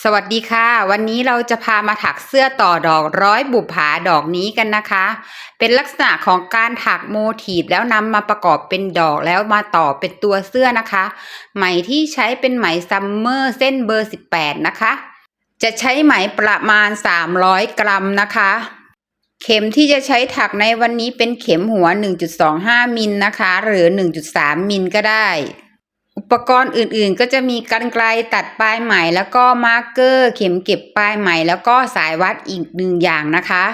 สวัสดีค่ะวันนี้เราจะพามาถักเสื้อต่อดอกร้อยบุปผาดอกนี้กันนะคะเป็นลักษณะของการถักโมทีฟแล้วนำมาประกอบเป็นดอกแล้วมาต่อเป็นตัวเสื้อนะคะไหมที่ใช้เป็นไหมซัมเมอร์เส้นเบอร์18นะคะจะใช้ไหมประมาณ300 กรัมนะคะเข็มที่จะใช้ถักในวันนี้เป็นเข็มหัว 1.25 มิลนะคะหรือ 1.3 มิลก็ได้อุปกรณ์อื่นๆก็จะมีกรรไกรตัดปลายไหมแล้วก็มาร์กเกอร์เข็มเก็บปลายไหมแล้วก็สายวัดอีก1 อย่างนะคะ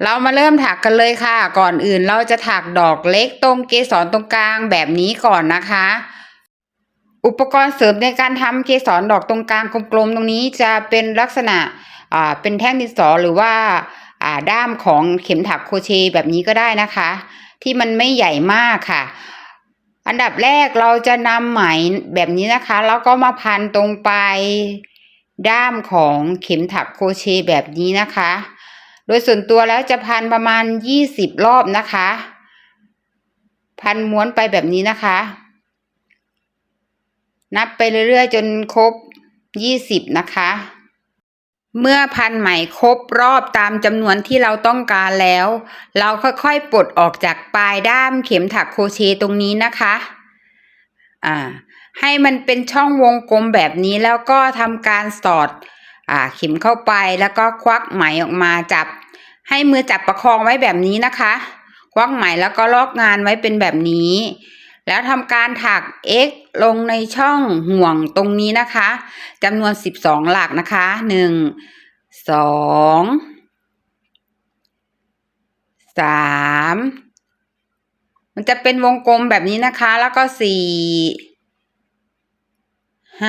เรามาเริ่มถักกันเลยค่ะก่อนอื่นเราจะถักดอกเล็กตรงเกสรตรงกลางแบบนี้ก่อนนะคะอุปกรณ์เสริมในการทำเกสรดอกตรงกลางกลมๆตรงนี้จะเป็นลักษณะเป็นแท่งดินสอหรือว่าด้ามของเข็มถักโครเชต์แบบนี้ก็ได้นะคะที่มันไม่ใหญ่มากค่ะอันดับแรกเราจะนำไหมแบบนี้นะคะแล้วก็มาพันตรงปลายด้ามของเข็มถักโครเชต์แบบนี้นะคะโดยส่วนตัวแล้วจะพันประมาณ20 รอบนะคะพันม้วนไปแบบนี้นะคะนับไปเรื่อยๆจนครบ20นะคะเมื่อพันไหมครบรอบตามจำนวนที่เราต้องการแล้วเราค่อยๆปลดออกจากปลายด้ามเข็มถักโครเชต์ตรงนี้นะคะให้มันเป็นช่องวงกลมแบบนี้แล้วก็ทำการสอดเข็มเข้าไปแล้วก็ควักไหมออกมาจับให้มือจับประคองไว้แบบนี้นะคะควักไหมแล้วก็ลอกงานไว้เป็นแบบนี้แล้วทำการถัก X ลงในช่องห่วงตรงนี้นะคะจำนวน12 หลักนะคะ1 2 3มันจะเป็นวงกลมแบบนี้นะคะแล้วก็4 5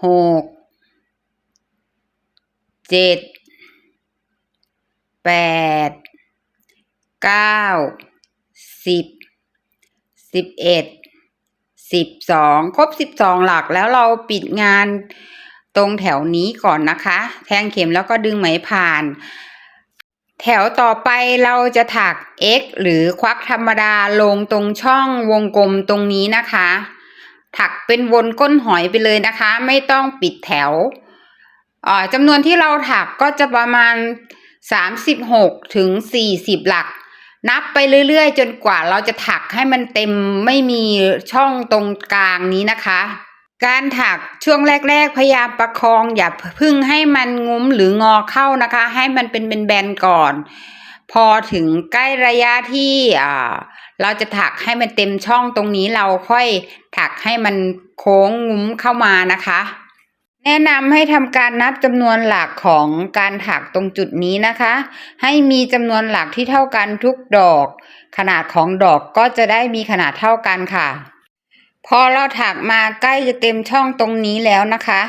6 7 8 9 10 11 12ครบ12 หลักแล้วเราปิดงานตรงแถวนี้ก่อนนะคะแทงเข็มแล้วก็ดึงไหมผ่านแถวต่อไปเราจะถัก X หรือควักธรรมดาลงตรงช่องวงกลมตรงนี้นะคะถักเป็นวนก้นหอยไปเลยนะคะไม่ต้องปิดแถวจำนวนที่เราถักก็จะประมาณ36 ถึง 40 หลักนับไปเรื่อยๆจนกว่าเราจะถักให้มันเต็มไม่มีช่องตรงกลางนี้นะคะการถักช่วงแรกๆพยายามประคองอย่าพึ่งให้มันงุ้มหรืองอเข้านะคะให้มันเป็นแบนๆก่อนพอถึงใกล้ระยะที่เราจะถักให้มันเต็มช่องตรงนี้เราค่อยถักให้มันโค้งงุ้มเข้ามานะคะแนะนำให้ทำการนับจำนวนหลักของการถักตรงจุดนี้นะคะให้มีจำนวนหลักที่เท่ากันทุกดอกขนาดของดอกก็จะได้มีขนาดเท่ากันค่ะพอเราถักมาใกล้จะเต็มช่องตรงนี้แล้วนะคะ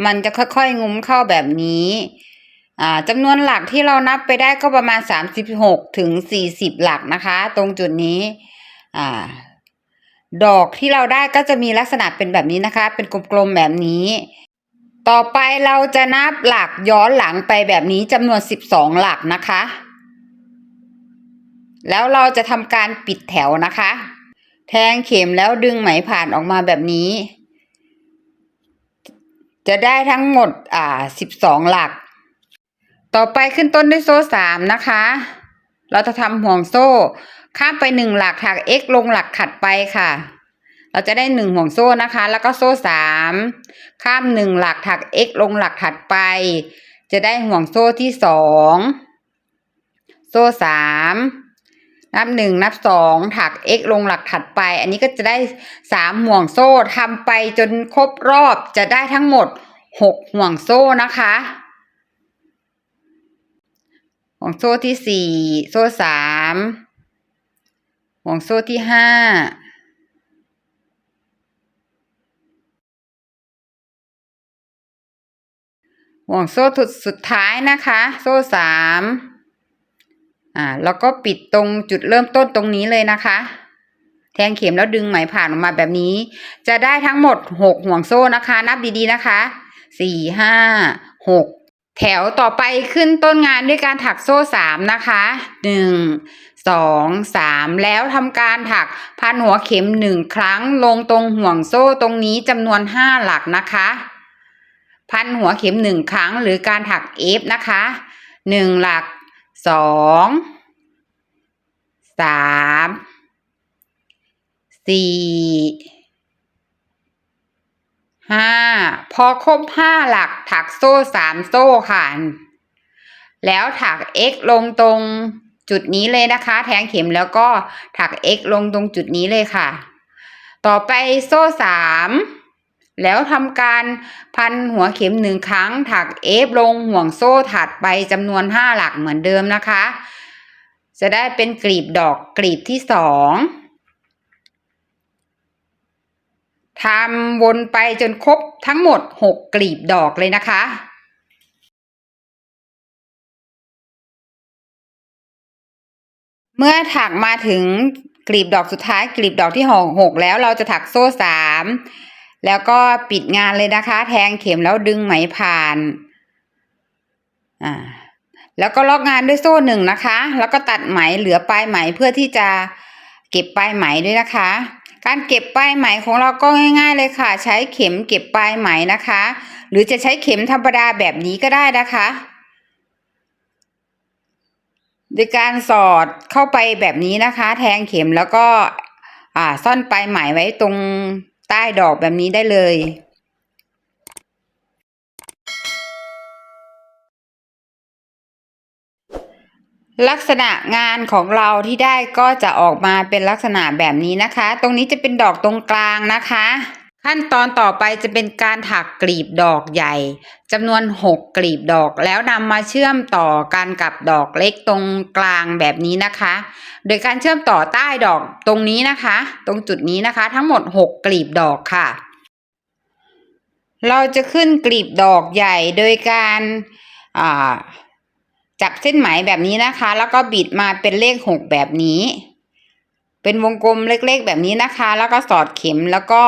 มันจะค่อยๆงุ้มเข้าแบบนี้จำนวนหลักที่เรานับไปได้ก็ประมาณ36 ถึง 40 หลักนะคะตรงจุดนี้ดอกที่เราได้ก็จะมีลักษณะเป็นแบบนี้นะคะเป็นกลมๆแบบนี้ต่อไปเราจะนับหลักย้อนหลังไปแบบนี้จำนวน12 หลักนะคะแล้วเราจะทำการปิดแถวนะคะแทงเข็มแล้วดึงไหมผ่านออกมาแบบนี้จะได้ทั้งหมด12 หลักต่อไปขึ้นต้นด้วยโซ่3นะคะเราจะทำห่วงโซ่ข้ามไป1 หลักถัก X ลงหลักถัดไปค่ะเราจะได้1 ห่วงโซ่นะคะแล้วก็โซ่3ข้าม1 หลักถัก X ลงหลักถัดไปจะได้ห่วงโซ่ที่2โซ่3นับ1นับ2ถัก X ลงหลักถัดไปอันนี้ก็จะได้3 ห่วงโซ่ทำไปจนครบรอบจะได้ทั้งหมด6 ห่วงโซ่นะคะห่วงโซ่ที่4โซ่3ห่วงโซ่ที่5ห่วงโซ่สุดท้ายนะคะโซ่3แล้วก็ปิดตรงจุดเริ่มต้นตรงนี้เลยนะคะแทงเข็มแล้วดึงไหมผ่านออกมาแบบนี้จะได้ทั้งหมด6 ห่วงโซ่นะคะนับดีๆนะคะ4 5 6 แถวต่อไปขึ้นต้นงานด้วยการถักโซ่3นะคะ1 2 3แล้วทำการถักพันหัวเข็ม1ครั้งลงตรงห่วงโซ่ตรงนี้จำนวน5หลักนะคะพันหัวเข็ม1ครั้งหรือการถักเอฟนะคะ1หลัก2 3 4 5พอครบ5หลักถักโซ่3โซ่ค่ะแล้วถัก x ลงตรงจุดนี้เลยนะคะแทงเข็มแล้วก็ถัก x ลงตรงจุดนี้เลยค่ะต่อไปโซ่3แล้วทำการพันหัวเข็ม1ครั้งถัก f ลงห่วงโซ่ถัดไปจำนวน5หลักเหมือนเดิมนะคะจะได้เป็นกลีบดอกกลีบที่2ทำวนไปจนครบทั้งหมด6กลีบดอกเลยนะคะเมื่อถักมาถึงกลีบดอกสุดท้ายกลีบดอกที่6แล้วเราจะถักโซ่3แล้วก็ปิดงานเลยนะคะแทงเข็มแล้วดึงไหมผ่านแล้วก็ล็อกงานด้วยโซ่1นะคะแล้วก็ตัดไหมเหลือปลายไหมเพื่อที่จะเก็บปลายไหมด้วยนะคะการเก็บปลายไหมของเราก็ง่ายๆเลยค่ะใช้เข็มเก็บปลายไหมนะคะหรือจะใช้เข็มธรรมดาแบบนี้ก็ได้นะคะโดยการสอดเข้าไปแบบนี้นะคะแทงเข็มแล้วก็ซ่อนปลายไหมไว้ตรงใต้ดอกแบบนี้ได้เลยลักษณะงานของเราที่ได้ก็จะออกมาเป็นลักษณะแบบนี้นะคะตรงนี้จะเป็นดอกตรงกลางนะคะขั้นตอนต่อไปจะเป็นการถักกลีบดอกใหญ่จำนวน6กลีบดอกแล้วนำมาเชื่อมต่อกันกับดอกเล็กตรงกลางแบบนี้นะคะโดยการเชื่อมต่อใต้ดอกตรงนี้นะคะตรงจุดนี้นะคะทั้งหมด6กลีบดอกค่ะเราจะขึ้นกลีบดอกใหญ่โดยการจับเส้นไหมแบบนี้นะคะแล้วก็บิดมาเป็นเลข6แบบนี้เป็นวงกลมเล็กๆแบบนี้นะคะแล้วก็สอดเข็มแล้วก็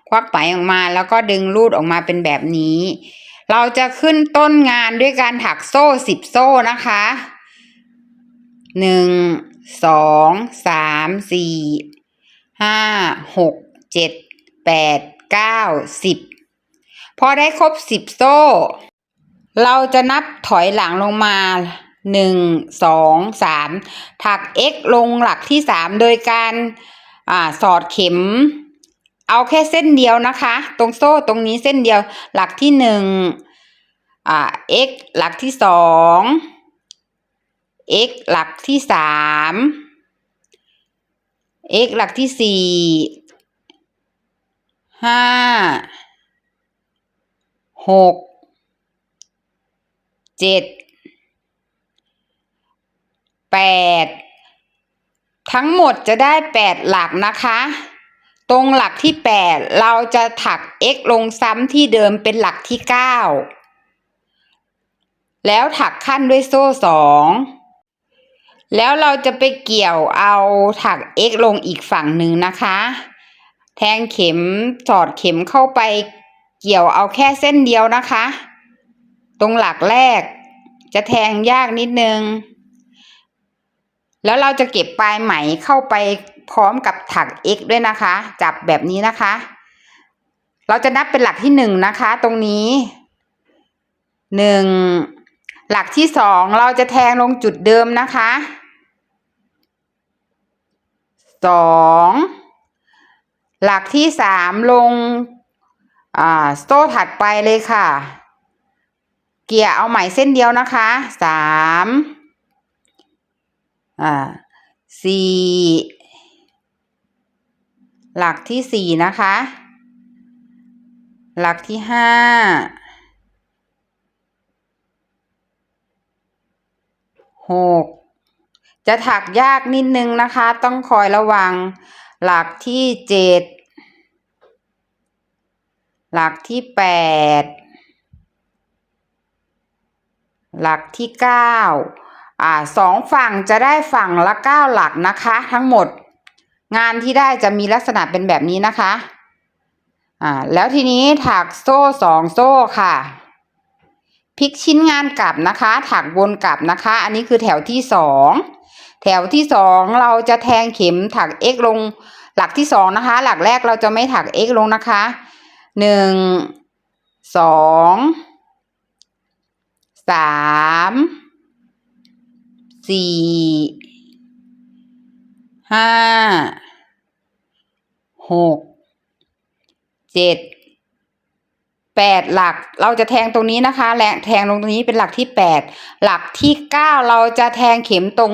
ควักไหมออกมาแล้วก็ดึงรูดออกมาเป็นแบบนี้เราจะขึ้นต้นงานด้วยการถักโซ่10โซ่นะคะ1 2 3 4 5 6 7 8 9 10พอได้ครบ10โซ่เราจะนับถอยหลังลงมา1 2 3ถัก x ลงหลักที่3โดยการสอดเข็มเอาแค่เส้นเดียวนะคะตรงโซ่ตรงนี้เส้นเดียวหลักที่1x หลักที่2 x หลักที่3 x หลักที่4 5 6 7 8ทั้งหมดจะได้8หลักนะคะตรงหลักที่8เราจะถัก x ลงซ้ำที่เดิมเป็นหลักที่9แล้วถักขั้นด้วยโซ่2แล้วเราจะไปเกี่ยวเอาถัก x ลงอีกฝั่งหนึ่งนะคะแทงเข็มสอดเข็มเข้าไปเกี่ยวเอาแค่เส้นเดียวนะคะตรงหลักแรกจะแทงยากนิดนึงแล้วเราจะเก็บปลายไหมเข้าไปพร้อมกับถัก x ด้วยนะคะจับแบบนี้นะคะเราจะนับเป็นหลักที่1นะคะตรงนี้1หลักที่2เราจะแทงลงจุดเดิมนะคะ2หลักที่3ลงโซ่ถัดไปเลยค่ะเกี่ยเอาไหมเส้นเดียวนะคะ3 4หลักที่4นะคะหลักที่5 6จะถักยากนิดนึงนะคะต้องคอยระวังหลักที่7หลักที่8หลักที่9 2ฝั่งจะได้ฝั่งละ9หลักนะคะทั้งหมดงานที่ได้จะมีลักษณะเป็นแบบนี้นะคะแล้วทีนี้ถักโซ่2โซ่ค่ะ พลิกชิ้นงานกลับนะคะถักวนกลับนะคะอันนี้คือแถวที่สองแถวที่สองเราจะแทงเข็มถัก x ลงหลักที่สองนะคะหลักแรกเราจะไม่ถัก x ลงนะคะ1 2 3 4 5 6 7 8หลักเราจะแทงตรงนี้นะคะและแทงลงตรงนี้เป็นหลักที่8หลักที่9เราจะแทงเข็มตรง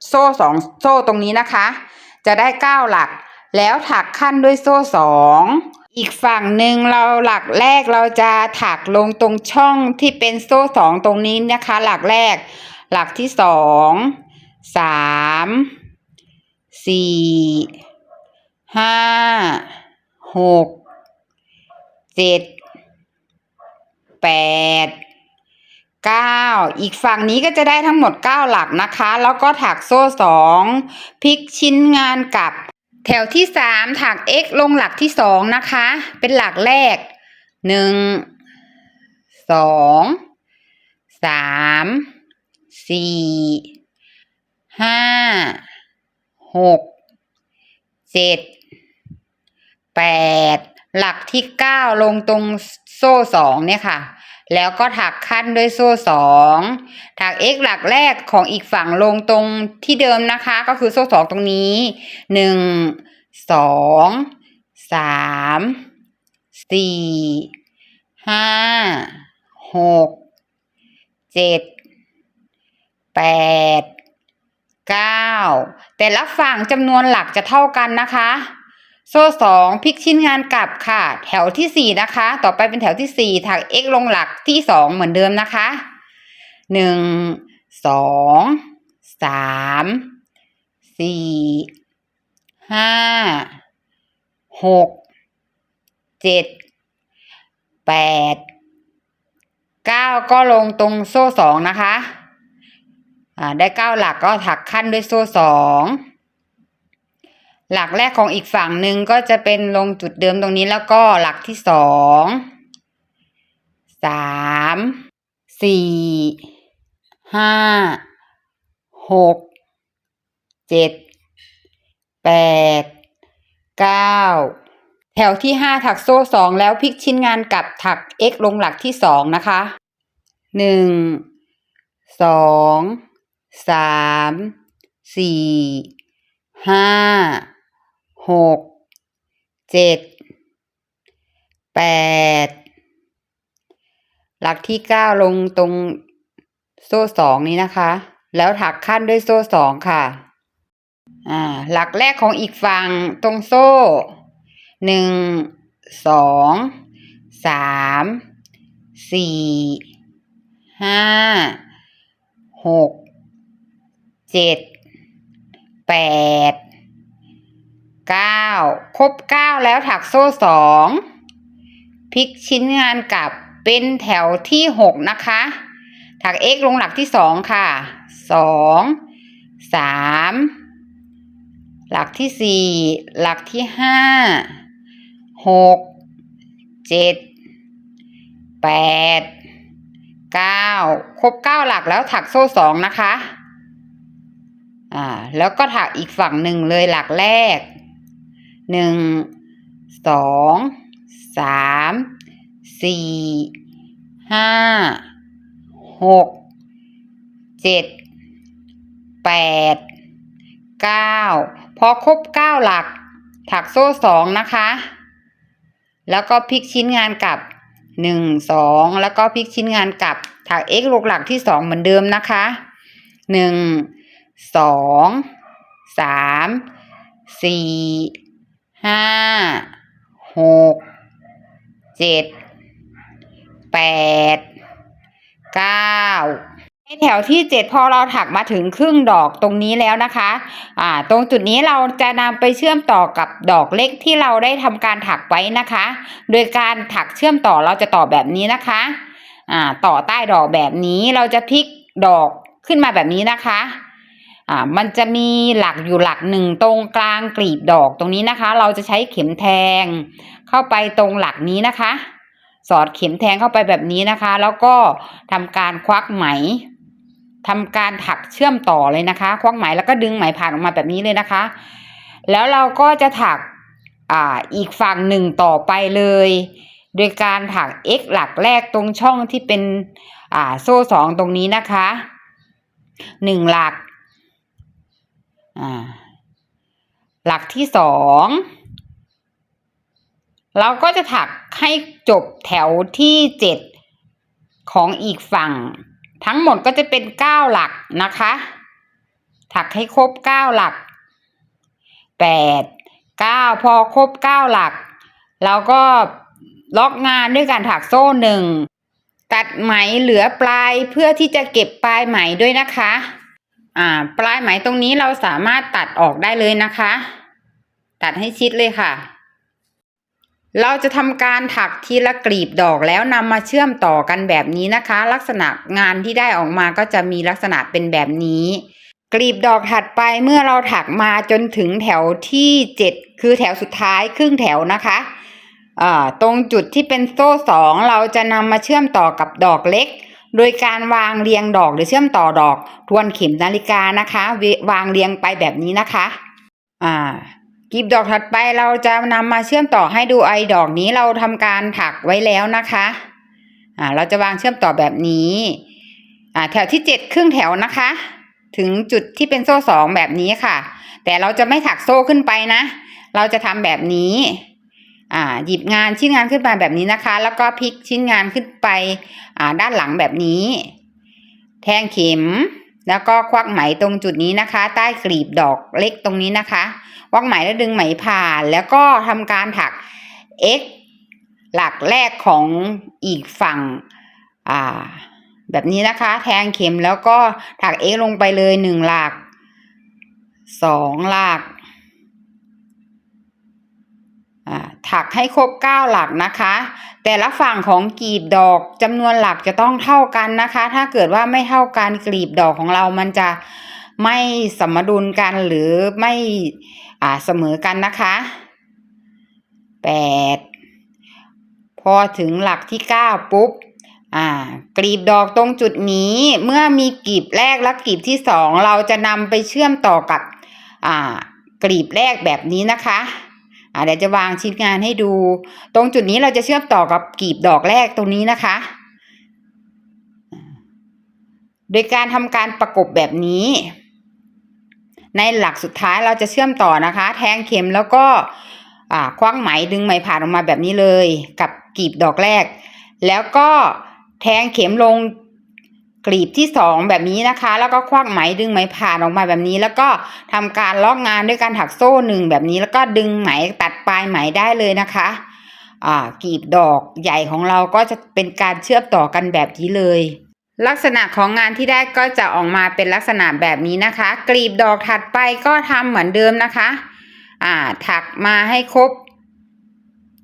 โซ่2โซ่ตรงนี้นะคะจะได้9หลักแล้วถักขั้นด้วยโซ่2อีกฝั่งหนึ่งเราหลักแรกเราจะถักลงตรงช่องที่เป็นโซ่2ตรงนี้นะคะหลักแรกหลักที่2 3 4 5 6 7 8 9อีกฝั่งนี้ก็จะได้ทั้งหมด9หลักนะคะแล้วก็ถักโซ่2พลิกชิ้นงานกลับแถวที่3ถัก x ลงหลักที่2นะคะเป็นหลักแรก1 2 3 4 5 6 7 8หลักที่9ลงตรงโซ่2เนี่ยค่ะแล้วก็ถักขั้นด้วยโซ่2ถัก x หลักแรกของอีกฝั่งลงตรงที่เดิมนะคะก็คือโซ่2ตรงนี้1 2 3 4 5 6 7 8 9แต่ละฝั่งจำนวนหลักจะเท่ากันนะคะโซ่2พลิกชิ้นงานกลับค่ะแถวที่4นะคะต่อไปเป็นแถวที่4ถัก x ลงหลักที่2เหมือนเดิมนะคะ1 2 3 4 5 6 7 8 9ก็ลงตรงโซ่2นะคะได้9หลักก็ถักขั้นด้วยโซ่2หลักแรกของอีกฝั่งหนึ่งก็จะเป็นลงจุดเดิมตรงนี้แล้วก็หลักที่2 3 4 5 6 7 8 9แถวที่5ถักโซ่2แล้วพลิกชิ้นงานกลับถัก x ลงหลักที่2นะคะ1 2 3 4 5 6 7 8หลักที่9ลงตรงโซ่2นี้นะคะแล้วถักขั้นด้วยโซ่2ค่ะหลักแรกของอีกฝั่งตรงโซ่1 2 3 4 5 6 7 8 9ครบ9แล้วถักโซ่2พลิกชิ้นงานกลับเป็นแถวที่6นะคะถัก x ลงหลักที่2ค่ะ2 3หลักที่4หลักที่5 6 7 8 9ครบ9หลักแล้วถักโซ่2นะคะแล้วก็ถักอีกฝั่งหนึ่งเลยหลักแรก1 2 3 4 5 6 7 8 9พอครบ9หลักถักโซ่2นะคะแล้วก็พลิกชิ้นงานกลับ1 2แล้วก็พลิกชิ้นงานกลับถัก x ลงหลักที่2เหมือนเดิมนะคะ1 2 3 4 5 6 7 8 9ในแถวที่7พอเราถักมาถึงครึ่งดอกตรงนี้แล้วนะคะตรงจุดนี้เราจะนำไปเชื่อมต่อกับดอกเล็กที่เราได้ทำการถักไว้นะคะโดยการถักเชื่อมต่อเราจะต่อแบบนี้นะคะต่อใต้ดอกแบบนี้เราจะพลิกดอกขึ้นมาแบบนี้นะคะมันจะมีหลักอยู่หลักหนึ่งตรงกลางกลีบดอกตรงนี้นะคะเราจะใช้เข็มแทงเข้าไปตรงหลักนี้นะคะ สอดเข็มแทงเข้าไปแบบนี้นะคะ แล้วก็ทำการควักไหมทำการถักเชื่อมต่อเลยนะคะควักไหมแล้วก็ดึงไหมผ่านออกมาแบบนี้เลยนะคะแล้วเราก็จะถักอีกฝั่งหนึ่งต่อไปเลยโดยการถัก x หลักแรกตรงช่องที่เป็นโซ่สองตรงนี้นะคะ1หลักหลักที่2เราก็จะถักให้จบแถวที่7ของอีกฝั่งทั้งหมดก็จะเป็น9หลักนะคะถักให้ครบ9หลัก8 9พอครบ9หลักเราก็ล็อกงานด้วยการถักโซ่1ตัดไหมเหลือปลายเพื่อที่จะเก็บปลายไหมด้วยนะคะปลายไหมตรงนี้เราสามารถตัดออกได้เลยนะคะตัดให้ชิดเลยค่ะเราจะทำการถักทีละกลีบดอกแล้วนำมาเชื่อมต่อกันแบบนี้นะคะลักษณะงานที่ได้ออกมาก็จะมีลักษณะเป็นแบบนี้กลีบดอกถัดไปเมื่อเราถักมาจนถึงแถวที่7คือแถวสุดท้ายครึ่งแถวนะคะตรงจุดที่เป็นโซ่2เราจะนำมาเชื่อมต่อกับดอกเล็กโดยการวางเรียงดอกหรือเชื่อมต่อดอกทวนเข็มนาฬิกานะคะวางเรียงไปแบบนี้นะคะกลีบดอกถัดไปเราจะนำมาเชื่อมต่อให้ดูดอกนี้เราทำการถักไว้แล้วนะคะเราจะวางเชื่อมต่อแบบนี้แถวที่7ครึ่งแถวนะคะถึงจุดที่เป็นโซ่2แบบนี้ค่ะแต่เราจะไม่ถักโซ่ขึ้นไปนะเราจะทำแบบนี้หยิบงานชิ้นงานขึ้นมาแบบนี้นะคะแล้วก็พลิกชิ้นงานขึ้นไปด้านหลังแบบนี้แทงเข็มแล้วก็ควักไหมตรงจุดนี้นะคะใต้กลีบดอกเล็กตรงนี้นะคะควักไหมแล้วดึงไหมผ่านแล้วก็ทำการถัก x หลักแรกของอีกฝั่งแบบนี้นะคะแทงเข็มแล้วก็ถัก x ลงไปเลย1หลัก2หลักถักให้ครบ9หลักนะคะแต่ละฝั่งของกลีบดอกจำนวนหลักจะต้องเท่ากันนะคะถ้าเกิดว่าไม่เท่ากันกลีบดอกของเรามันจะไม่สมดุลกันหรือไม่เสมอกันนะคะ8พอถึงหลักที่9ปุ๊บกลีบดอกตรงจุดนี้เมื่อมีกลีบแรกและกลีบที่2เราจะนำไปเชื่อมต่อกับกลีบแรกแบบนี้นะคะเดี๋ยวจะวางชิ้นงานให้ดูตรงจุดนี้เราจะเชื่อมต่อกับกลีบดอกแรกตรงนี้นะคะโดยการทำการประกบแบบนี้ในหลักสุดท้ายเราจะเชื่อมต่อนะคะแทงเข็มแล้วก็ควักไหมดึงไหมผ่านออกมาแบบนี้เลยกับกลีบดอกแรกแล้วก็แทงเข็มลงกลีบที่2แบบนี้นะคะแล้วก็ควักไหมดึงไหมผ่านออกมาแบบนี้แล้วก็ทำการล็อกงานด้วยการถักโซ่1แบบนี้แล้วก็ดึงไหมตัดปลายไหมได้เลยนะคะกลีบดอกใหญ่ของเราก็จะเป็นการเชื่อมต่อกันแบบนี้เลยลักษณะของงานที่ได้ก็จะออกมาเป็นลักษณะแบบนี้นะคะกลีบดอกถัดไปก็ทำเหมือนเดิมนะคะถักมาให้ครบ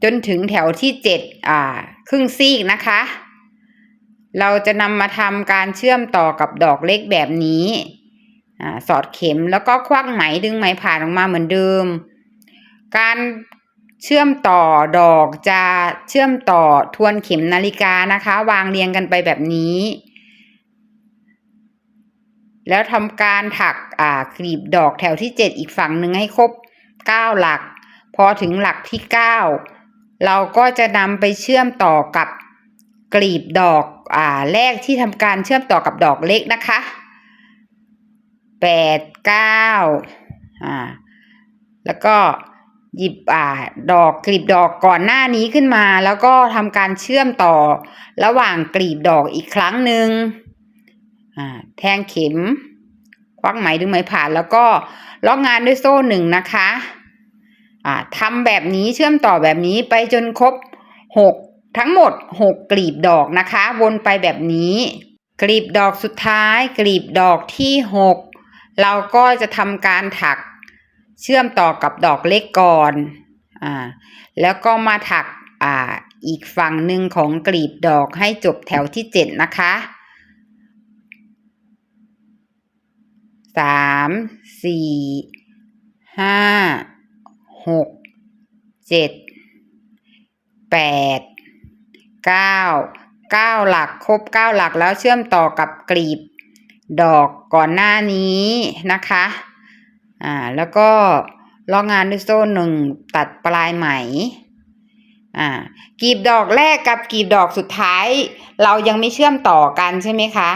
จนถึงแถวที่7ครึ่งซีกนะคะเราจะนำมาทำการเชื่อมต่อกับดอกเล็กแบบนี้สอดเข็มแล้วก็ควักไหมดึงไหมผ่านออกมาเหมือนเดิมการเชื่อมต่อดอกจะเชื่อมต่อทวนเข็มนาฬิกานะคะวางเรียงกันไปแบบนี้แล้วทำการถักกลีบดอกแถวที่7อีกฝั่งหนึ่งให้ครบ9หลักพอถึงหลักที่9เราก็จะนำไปเชื่อมต่อกับกลีบดอกแรกที่ทำการเชื่อมต่อกับดอกเล็กนะคะ8 9แล้วก็หยิบดอกกลีบดอกก่อนหน้านี้ขึ้นมาแล้วก็ทำการเชื่อมต่อระหว่างกลีบดอกอีกครั้งหนึ่งแทงเข็มควักไหมดึงไหมผ่านแล้วก็ล็อกงานด้วยโซ่1นะคะทำแบบนี้เชื่อมต่อแบบนี้ไปจนครบ6ทั้งหมด6กลีบดอกนะคะวนไปแบบนี้กลีบดอกสุดท้ายกลีบดอกที่6เราก็จะทำการถักเชื่อมต่อกับดอกเล็กก่อนแล้วก็มาถักอีกฝั่งหนึ่งของกลีบดอกให้จบแถวที่7นะคะ3 4 5 6 7 8 9หลักครบ9หลักแล้วเชื่อมต่อกับกลีบดอกก่อนหน้านี้นะคะแล้วก็ลอกงานด้วยโซ่1ตัดปลายไหมกลีบดอกแรกกับกลีบดอกสุดท้ายเรายังไม่เชื่อมต่อกันใช่ไหมคะ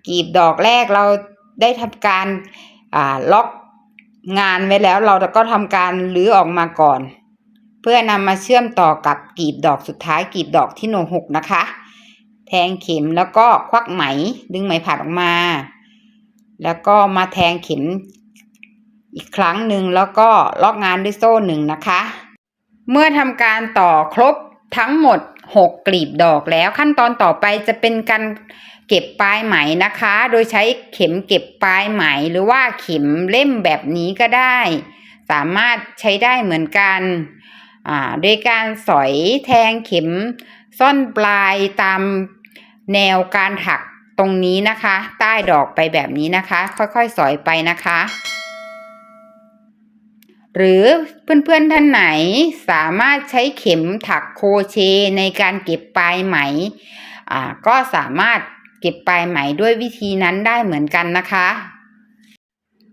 กลีบดอกแรกเราได้ทำการล็อกงานไว้แล้วเราก็ทำการรื้อออกมาก่อนเพื่อนำมาเชื่อมต่อกับกลีบดอกสุดท้ายกลีบดอกที่6นะคะแทงเข็มแล้วก็ควักไหมดึงไหมผ่านออกมาแล้วก็มาแทงเข็มอีกครั้งหนึ่งแล้วก็ล็อกงานด้วยโซ่1นะคะเมื่อทำการต่อครบทั้งหมด6กลีบดอกแล้วขั้นตอนต่อไปจะเป็นการเก็บปลายไหมนะคะโดยใช้เข็มเก็บปลายไหมหรือว่าเข็มเล่มแบบนี้ก็ได้สามารถใช้ได้เหมือนกันโดยการสอยแทงเข็มซ่อนปลายตามแนวการถักตรงนี้นะคะใต้ดอกไปแบบนี้นะคะค่อยๆสอยไปนะคะหรือเพื่อนๆท่านไหนสามารถใช้เข็มถักโครเชต์ในการเก็บปลายไหมก็สามารถเก็บปลายไหมด้วยวิธีนั้นได้เหมือนกันนะคะ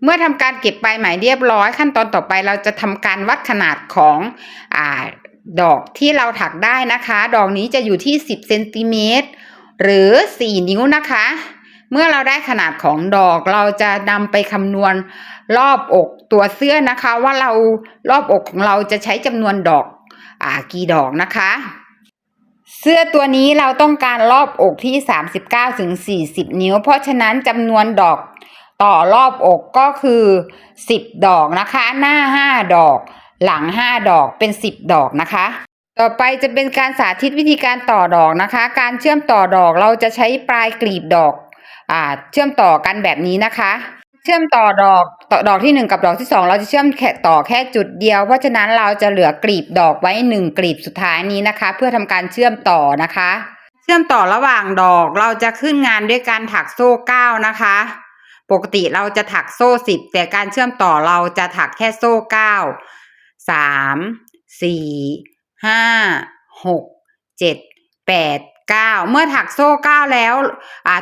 เมื่อทำการเก็บปลายไหมเรียบร้อยขั้นตอนต่อไปเราจะทำการวัดขนาดของดอกที่เราถักได้นะคะดอกนี้จะอยู่ที่10 เซนติเมตรหรือ4 นิ้วนะคะเมื่อเราได้ขนาดของดอกเราจะนำไปคำนวณรอบอกตัวเสื้อนะคะว่ารอบอกของเราจะใช้จำนวนดอกกี่ดอกนะคะเสื้อตัวนี้เราต้องการรอบอกที่39 ถึง 40 นิ้วเพราะฉะนั้นจำนวนดอกต่อรอบอกก็คือ10 ดอกนะคะหน้า5 ดอกหลัง5 ดอกเป็น10 ดอกนะคะต่อไปจะเป็นการสาธิตวิธีการต่อดอกนะคะการเชื่อมต่อดอกเราจะใช้ปลายกลีบดอกเชื่อมต่อกันแบบนี้นะคะเชื่อมต่อดอกที่1กับดอกที่2เราจะเชื่อมต่อแค่จุดเดียวเพราะฉะนั้นเราจะเหลือกลีบดอกไว้1กลีบสุดท้ายนี้นะคะเพื่อทำการเชื่อมต่อนะคะเชื่อมต่อระหว่างดอกเราจะขึ้นงานด้วยการถักโซ่9นะคะปกติเราจะถักโซ่10แต่การเชื่อมต่อเราจะถักแค่โซ่9 3 4 5 6 7 8 9เมื่อถักโซ่9แล้ว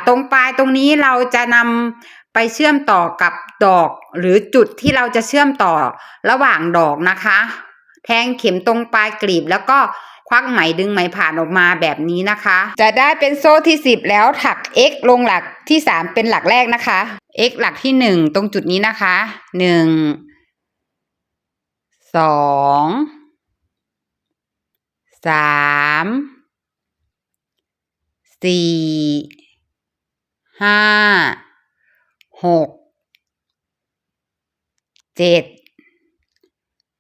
ตรงปลายตรงนี้เราจะนำไปเชื่อมต่อกับดอกหรือจุดที่เราจะเชื่อมต่อระหว่างดอกนะคะแทงเข็มตรงปลายกลีบแล้วก็ควักไหมดึงไหมผ่านออกมาแบบนี้นะคะจะได้เป็นโซ่ที่10แล้วถัก x ลงหลักที่3เป็นหลักแรกนะคะ x หลักที่1ตรงจุดนี้นะคะ1 2 3 4 5 6 7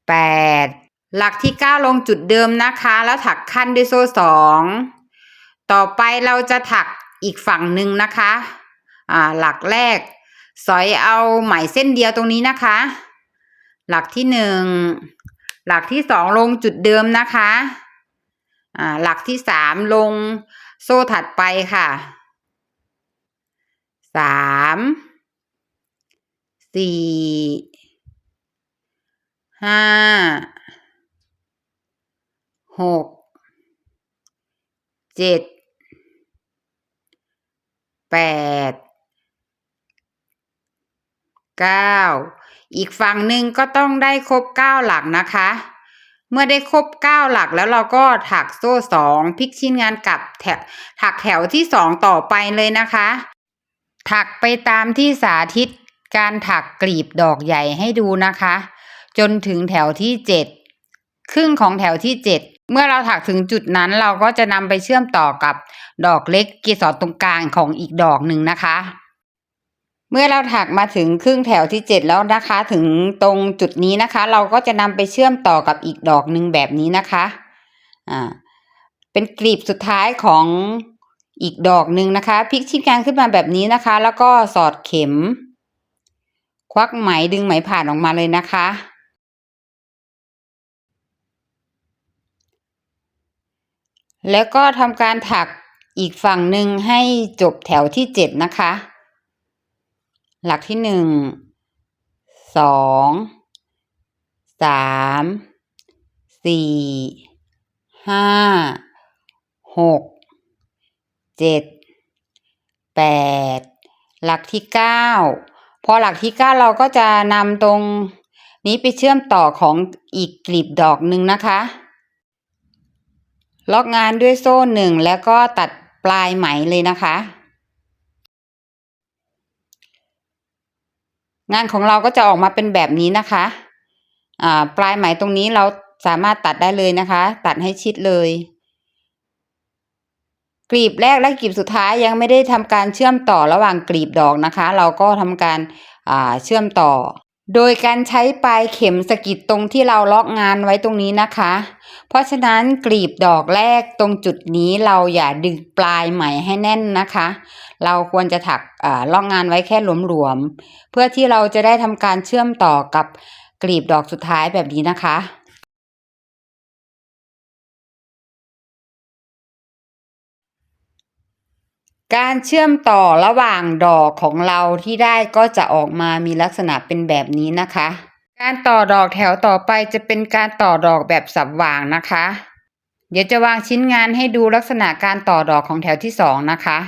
8หลักที่9ลงจุดเดิมนะคะแล้วถักขั้นด้วยโซ่2ต่อไปเราจะถักอีกฝั่งหนึ่งนะคะหลักแรกสอยเอาไหมเส้นเดียวตรงนี้นะคะหลักที่1หลักที่2ลงจุดเดิมนะคะหลักที่3ลงโซ่ถัดไปค่ะ3 4 5 6 7 8 9อีกฝั่งหนึ่งก็ต้องได้ครบ9หลักนะคะเมื่อได้ครบ9หลักแล้วเราก็ถักโซ่2พลิกชิ้นงานกลับถักแถวที่2ต่อไปเลยนะคะถักไปตามที่สาธิตการถักกลีบดอกใหญ่ให้ดูนะคะจนถึงแถวที่7ครึ่งของแถวที่7เมื่อเราถักถึงจุดนั้นเราก็จะนำไปเชื่อมต่อกับดอกเล็กเกสรตรงกลางของอีกดอกหนึ่งนะคะเมื่อเราถักมาถึงครึ่งแถวที่7แล้วนะคะถึงตรงจุดนี้นะคะเราก็จะนำไปเชื่อมต่อกับอีกดอกหนึ่งแบบนี้นะคะเป็นกลีบสุดท้ายของอีกดอกหนึ่งนะคะพลิกชิ้นกลางขึ้นมาแบบนี้นะคะแล้วก็สอดเข็มควักไหมดึงไหมผ่านออกมาเลยนะคะแล้วก็ทำการถักอีกฝั่งหนึ่งให้จบแถวที่7นะคะหลักที่1 2 3 4 5 6 7 8หลักที่9พอหลักที่9เราก็จะนำตรงนี้ไปเชื่อมต่อของอีกกลีบดอกหนึ่งนะคะล็อกงานด้วยโซ่1แล้วก็ตัดปลายไหมเลยนะคะงานของเราก็จะออกมาเป็นแบบนี้นะคะปลายไหมตรงนี้เราสามารถตัดได้เลยนะคะตัดให้ชิดเลยกลีบแรกและกลีบสุดท้ายยังไม่ได้ทำการเชื่อมต่อระหว่างกลีบดอกนะคะเราก็ทำการเชื่อมต่อโดยการใช้ปลายเข็มสะกิดตรงที่เราล็อกงานไว้ตรงนี้นะคะเพราะฉะนั้นกลีบดอกแรกตรงจุดนี้เราอย่าดึงปลายไหมให้แน่นนะคะเราควรจะถักล็อกงานไว้แค่หลวมๆเพื่อที่เราจะได้ทำการเชื่อมต่อกับกลีบดอกสุดท้ายแบบนี้นะคะการเชื่อมต่อระหว่างดอกของเราที่ได้ก็จะออกมามีลักษณะเป็นแบบนี้นะคะการต่อดอกแถวต่อไปจะเป็นการต่อดอกแบบสับหว่างนะคะเดี๋ยวจะวางชิ้นงานให้ดูลักษณะการต่อดอกของแถวที่2นะคะ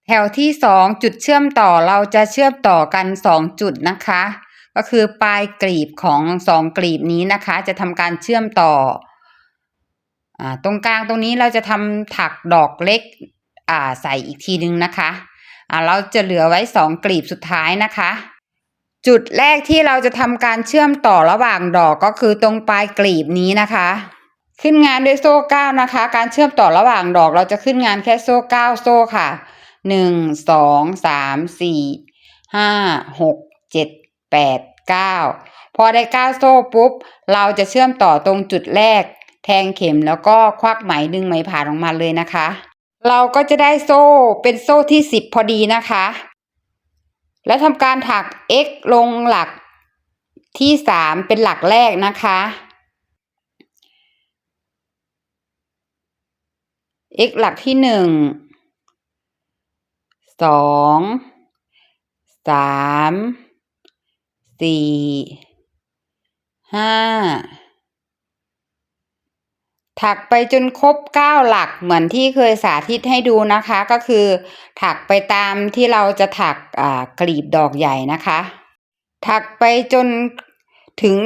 แถวที่2จุดเชื่อมต่อเราจะเชื่อมต่อกัน2จุดนะคะก็คือปลายกลีบของ2กลีบนี้นะคะจะทำการเชื่อมต่อตรงกลางตรงนี้เราจะทำถักดอกเล็กใส่อีกทีนึงนะคะเราจะเหลือไว้2กลีบสุดท้ายนะคะจุดแรกที่เราจะทำการเชื่อมต่อระหว่างดอกก็คือตรงปลายกลีบนี้นะคะขึ้นงานด้วยโซ่9นะคะการเชื่อมต่อระหว่างดอกเราจะขึ้นงานแค่โซ่9โซ่ค่ะ1 2 3 4 5 6 7 8 9พอได้9โซ่ปุ๊บเราจะเชื่อมต่อตรงจุดแรกแทงเข็มแล้วก็ควักไหมดึงไหมผ่านออกมาเลยนะคะเราก็จะได้โซ่เป็นโซ่ที่10พอดีนะคะและทำการถัก x ลงหลักที่3เป็นหลักแรกนะคะ x หลักที่1 2 3 4 5ถักไปจนครบ9หลักเหมือนที่เคยสาธิตให้ดูนะคะก็คือถักไปตามที่เราจะถักกลีบดอกใหญ่นะคะถักไปจนถึง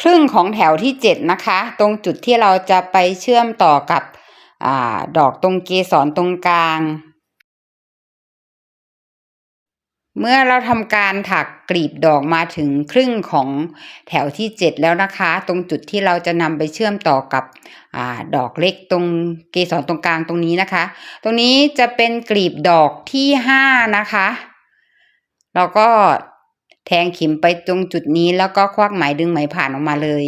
ครึ่งของแถวที่7นะคะตรงจุดที่เราจะไปเชื่อมต่อกับดอกตรงเกสรตรงกลางเมื่อเราทำการถักกลีบดอกมาถึงครึ่งของแถวที่7แล้วนะคะตรงจุดที่เราจะนำไปเชื่อมต่อกับดอกเล็กตรงเกสรตรงกลางตรงนี้นะคะตรงนี้จะเป็นกลีบดอกที่5นะคะเราก็แทงเข็มไปตรงจุดนี้แล้วก็ควักไหมดึงไหมผ่านออกมาเลย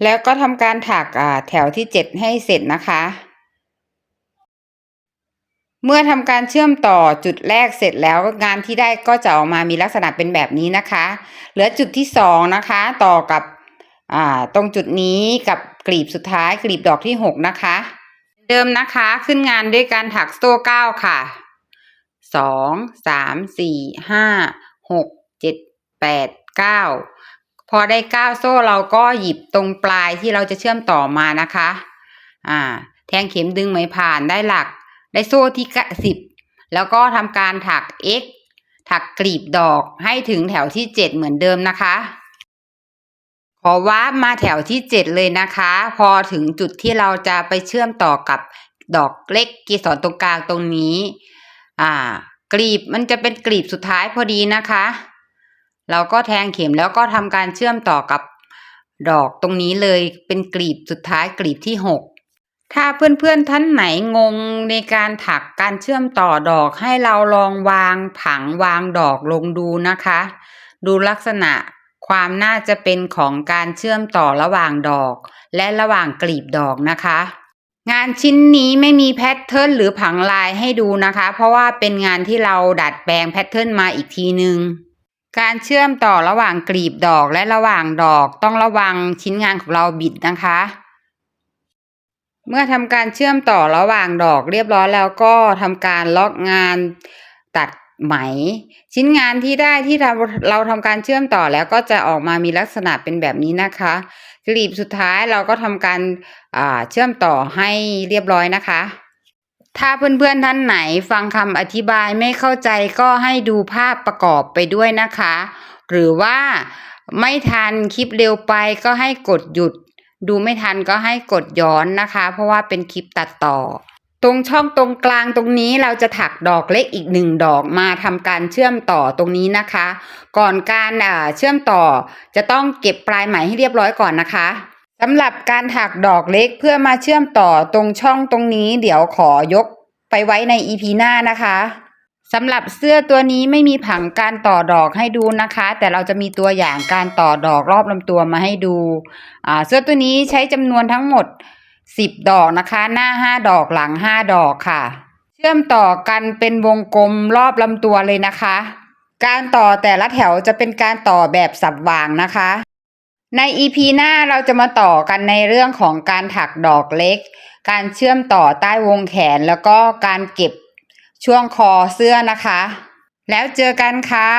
แล้วก็ทำการถักแถวที่7ให้เสร็จนะคะเมื่อทำการเชื่อมต่อจุดแรกเสร็จแล้วงานที่ได้ก็จะออกมามีลักษณะเป็นแบบนี้นะคะเหลือจุดที่2นะคะต่อกับตรงจุดนี้กับกลีบสุดท้ายกลีบดอกที่6นะคะเดิมนะคะขึ้นงานด้วยการถักโซ่9ค่ะ2 3 4 5 6 7 8 9พอได้9โซ่เราก็หยิบตรงปลายที่เราจะเชื่อมต่อมานะคะแทงเข็มดึงไหมผ่านได้หลักได้โซ่ที่10แล้วก็ทำการถัก x ถักกลีบดอกให้ถึงแถวที่7เหมือนเดิมนะคะขอวาร์ปมาแถวที่7เลยนะคะพอถึงจุดที่เราจะไปเชื่อมต่อกับดอกเล็กเกสรตรงกลางตรงนี้กลีบมันจะเป็นกลีบสุดท้ายพอดีนะคะเราก็แทงเข็มแล้วก็ทำการเชื่อมต่อกับดอกตรงนี้เลยเป็นกลีบสุดท้ายกลีบที่6ถ้าเพื่อนๆท่านไหนงงในการถักการเชื่อมต่อดอกให้เราลองวางผังวางดอกลงดูนะคะดูลักษณะความน่าจะเป็นของการเชื่อมต่อระหว่างดอกและระหว่างกลีบดอกนะคะงานชิ้นนี้ไม่มีแพทเทิร์นหรือผังลายให้ดูนะคะเพราะว่าเป็นงานที่เราดัดแปลงแพทเทิร์นมาอีกทีนึงการเชื่อมต่อระหว่างกลีบดอกและระหว่างดอกต้องระวังชิ้นงานของเราบิดนะคะเมื่อทำการเชื่อมต่อระหว่างดอกเรียบร้อยแล้วก็ทำการล็อกงานตัดไหมชิ้นงานที่ได้ที่เราทำการเชื่อมต่อแล้วก็จะออกมามีลักษณะเป็นแบบนี้นะคะ กลีบสุดท้ายเราก็ทำการเชื่อมต่อให้เรียบร้อยนะคะ ถ้าเพื่อนๆท่านไหนฟังคำอธิบายไม่เข้าใจก็ให้ดูภาพประกอบไปด้วยนะคะ หรือว่าไม่ทันคลิปเร็วไปก็ให้กดหยุดดูไม่ทันก็ให้กดย้อนนะคะเพราะว่าเป็นคลิปตัดต่อตรงช่องตรงกลางตรงนี้เราจะถักดอกเล็กอีก1 ดอกมาทำการเชื่อมต่อตรงนี้นะคะ ก่อนการเชื่อมต่อจะต้องเก็บปลายไหมให้เรียบร้อยก่อนนะคะสำหรับการถักดอกเล็กเพื่อมาเชื่อมต่อตรงช่องตรงนี้เดี๋ยวขอยกไปไว้ใน EP หน้านะคะสำหรับเสื้อตัวนี้ไม่มีผังการต่อดอกให้ดูนะคะแต่เราจะมีตัวอย่างการต่อดอกรอบลำตัวมาให้ดูเสื้อตัวนี้ใช้จำนวนทั้งหมด10 ดอกนะคะหน้า5 ดอกหลัง5 ดอกค่ะเชื่อมต่อกันเป็นวงกลมรอบลำตัวเลยนะคะการต่อแต่ละแถวจะเป็นการต่อแบบสับหว่างนะคะใน EP หน้าเราจะมาต่อกันในเรื่องของการถักดอกเล็กการเชื่อมต่อใต้วงแขนแล้วก็การเก็บช่วงคอเสื้อนะคะแล้วเจอกันค่ะ